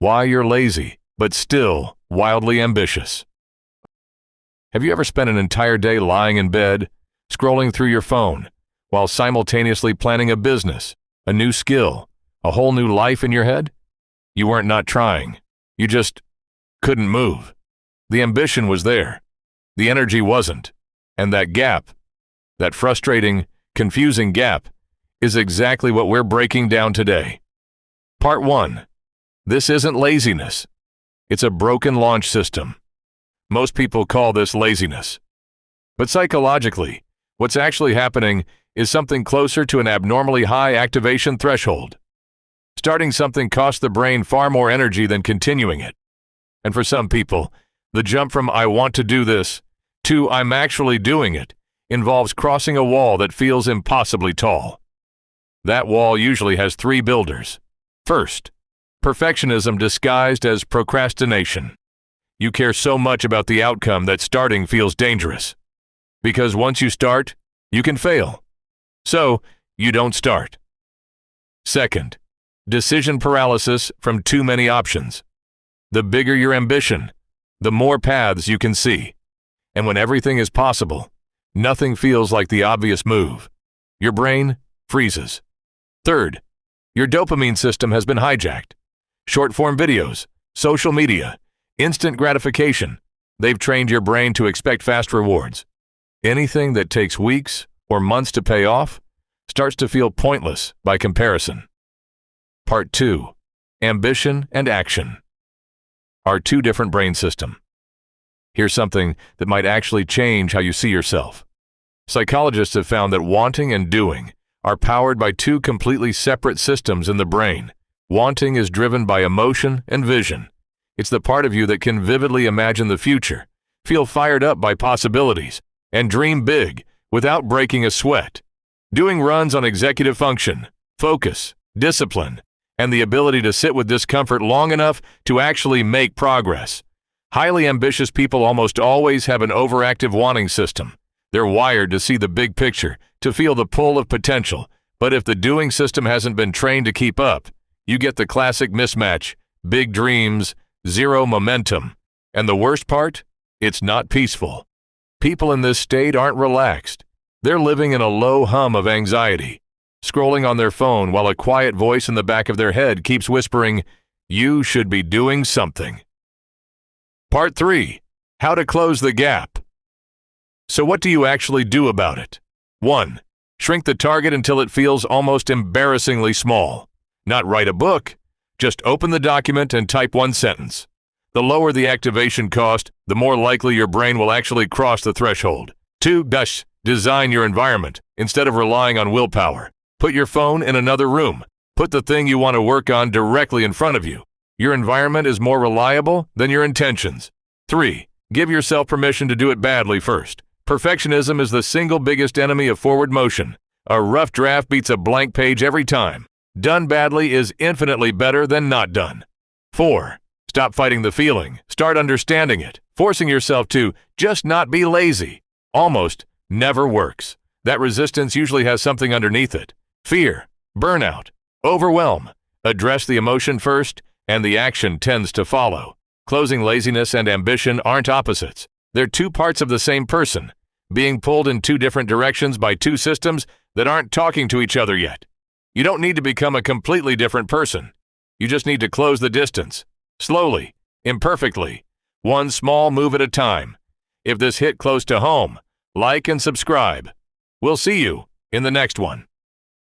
Why you're lazy, but still wildly ambitious. Have you ever spent an entire day lying in bed, scrolling through your phone, while simultaneously planning a business, a new skill, a whole new life in your head? You weren't not trying. You just couldn't move. The ambition was there. The energy wasn't. And that gap, that frustrating, confusing gap, is exactly what we're breaking down today. Part 1. This isn't laziness. It's a broken launch system. Most people call this laziness. But psychologically, what's actually happening is something closer to an abnormally high activation threshold. Starting something costs the brain far more energy than continuing it. And for some people, the jump from "I want to do this" to "I'm actually doing it" involves crossing a wall that feels impossibly tall. That wall usually has 3 builders. First, perfectionism disguised as procrastination. You care so much about the outcome that starting feels dangerous. Because once you start, you can fail. So, you don't start. Second, decision paralysis from too many options. The bigger your ambition, the more paths you can see. And when everything is possible, nothing feels like the obvious move. Your brain freezes. Third, your dopamine system has been hijacked. Short-form videos, social media, instant gratification. They've trained your brain to expect fast rewards. Anything that takes weeks or months to pay off starts to feel pointless by comparison. Part 2. Ambition and action are 2 different brain systems. Here's something that might actually change how you see yourself. Psychologists have found that wanting and doing are powered by 2 completely separate systems in the brain. Wanting is driven by emotion and vision. It's the part of you that can vividly imagine the future, feel fired up by possibilities, and dream big without breaking a sweat. Doing runs on executive function, focus, discipline, and the ability to sit with discomfort long enough to actually make progress. Highly ambitious people almost always have an overactive wanting system. They're wired to see the big picture, to feel the pull of potential, but if the doing system hasn't been trained to keep up, you get the classic mismatch: big dreams, zero momentum. And the worst part? It's not peaceful. People in this state aren't relaxed. They're living in a low hum of anxiety, scrolling on their phone while a quiet voice in the back of their head keeps whispering, "You should be doing something." Part 3. How to close the gap. So what do you actually do about it? 1. Shrink the target until it feels almost embarrassingly small. Not write a book. Just open the document and type 1 sentence. The lower the activation cost, the more likely your brain will actually cross the threshold. 2. Design your environment instead of relying on willpower. Put your phone in another room. Put the thing you want to work on directly in front of you. Your environment is more reliable than your intentions. 3. Give yourself permission to do it badly first. Perfectionism is the single biggest enemy of forward motion. A rough draft beats a blank page every time. Done badly is infinitely better than not done. 4. Stop fighting the feeling. Start understanding it. Forcing yourself to just not be lazy almost never works. That resistance usually has something underneath it. Fear, burnout, overwhelm. Address the emotion first, and the action tends to follow. Closing laziness and ambition aren't opposites. They're 2 parts of the same person, being pulled in 2 different directions by 2 systems that aren't talking to each other yet. You don't need to become a completely different person. You just need to close the distance. Slowly, imperfectly, 1 small move at a time. If this hit close to home, like and subscribe. We'll see you in the next one.